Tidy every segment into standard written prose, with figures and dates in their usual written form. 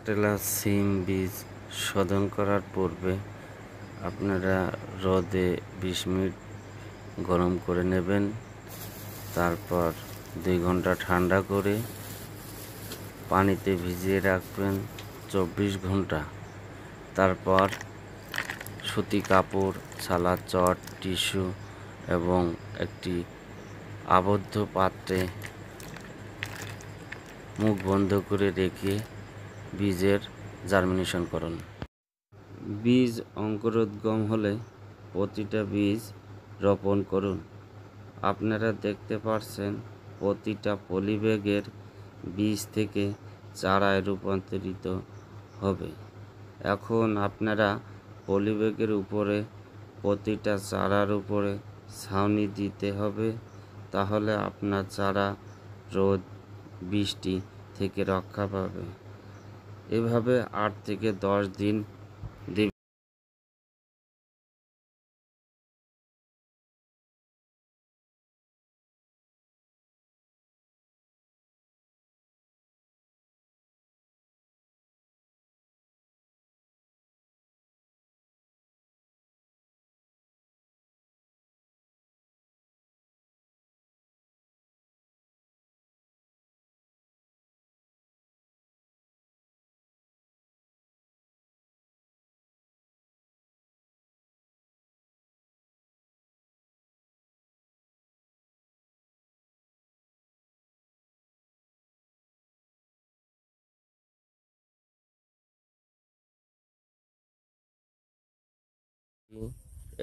কেরালা সিম বীজ শোধন করার পূর্বে আপনারা রোদে 20 মিনিট গরম করে নেবেন। তারপর 2 ঘন্টা ঠান্ডা করে পানিতে ভিজিয়ে রাখবেন 24 ঘন্টা। তারপর সুতি কাপড়, ছালা চট, টিস্যু এবং একটি আবদ্ধ পাত্রে মুখ বন্ধ করে রেখে বীজের জার্মিনেশন করুন। বীজ অঙ্কুরোদ্গম হলে প্রতিটা বীজ রোপণ করুন। আপনারা দেখতে পাচ্ছেন প্রতিটা পলিব্যাগের বীজ থেকে চারায় রূপান্তরিত হবে। এখন আপনারা পলিব্যাগের উপরে প্রতিটা চারার উপরে ছাউনি দিতে হবে, তাহলে আপনার চারা রোদ বৃষ্টি থেকে রক্ষা পাবে। এভাবে 8 থেকে 10 দিন দেবে।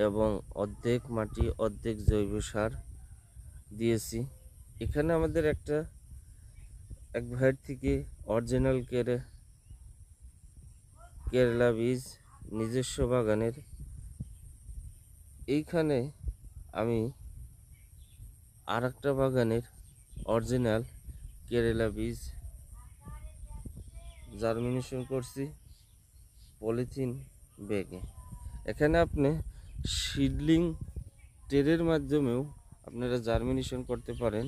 এবং অর্ধেক মাটি অর্ধেক জৈব সার দিয়েছি। এখানে আমাদের এক ভাইয়ের থেকে অরিজিনাল কেরালা বীজ নিজস্ব বাগানের। এইখানে আমি আর একটা বাগানের অরিজিনাল কেরালা বীজ জার্মিনেশন করছি পলিথিন ব্যাগে। এখানে আপনি সিডলিং ট্রের মাধ্যমেও আপনারা জার্মিনেশন করতে পারেন।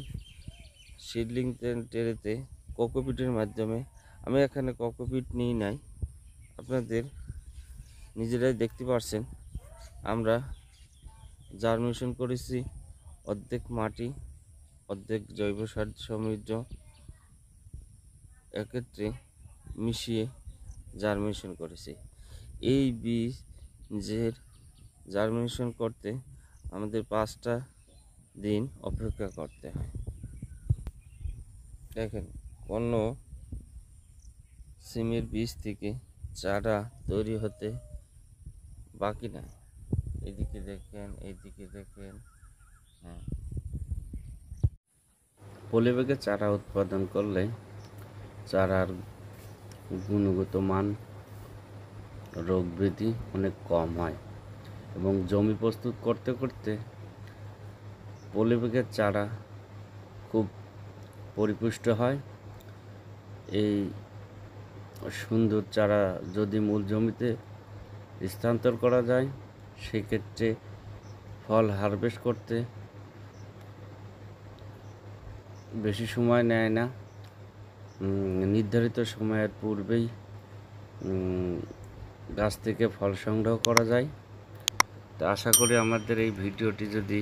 সিডলিং ট্রেতে কোকোপিটের মাধ্যমে। আমি এখানে কোকোপিট নিই নাই, আপনাদের নিজেরাই দেখতে পাচ্ছেন। আমরা জার্মিনেশন করেছি অর্ধেক মাটি অর্ধেক জৈব সার সমৃদ্ধ একত্রে মিশিয়ে জার্মিনেশন করেছি। এই বীজের জার্মিনেশন করতে আমাদের 5টা দিন অপেক্ষা করতে হয়। দেখেন, কোনো সিমের বীজ থেকে চারা তৈরি হতে বাকি নাই। এদিকে দেখেন, এইদিকে দেখেন। হ্যাঁ, পলিব্যাগে চারা উৎপাদন করলে চারার গুণগত মান, রোগ বৃদ্ধি অনেক কম হয় এবং জমি প্রস্তুত করতে করতে পলিব্যাগের চারা খুব পরিপুষ্ট হয়। এই সুন্দর চারা যদি মূল জমিতে স্থানান্তর করা যায়, সেক্ষেত্রে ফল হারভেস্ট করতে বেশি সময় নেয় না। নির্ধারিত সময়ের পূর্বেই গাছ থেকে ফল সংগ্রহ করা যায়। তো আশা করি আমাদের এই ভিডিওটি যদি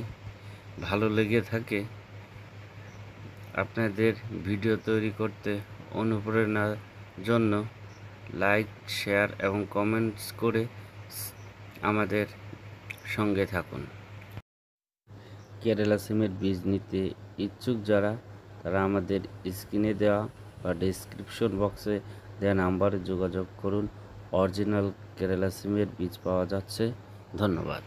ভালো লেগে থাকে, আপনাদের ভিডিও তৈরি করতে অনুপ্রেরণার জন্য লাইক, শেয়ার এবং কমেন্টস করে আমাদের সঙ্গে থাকুন। কেরালা সিমের বীজ নিতে ইচ্ছুক যারা, তারা আমাদের স্ক্রিনে দেওয়া বা ডেসক্রিপশন বক্সে দেওয়া নাম্বারে যোগাযোগ করুন। অরিজিনাল কেরালা সিমের বীজ পাওয়া যাচ্ছে। ধন্যবাদ।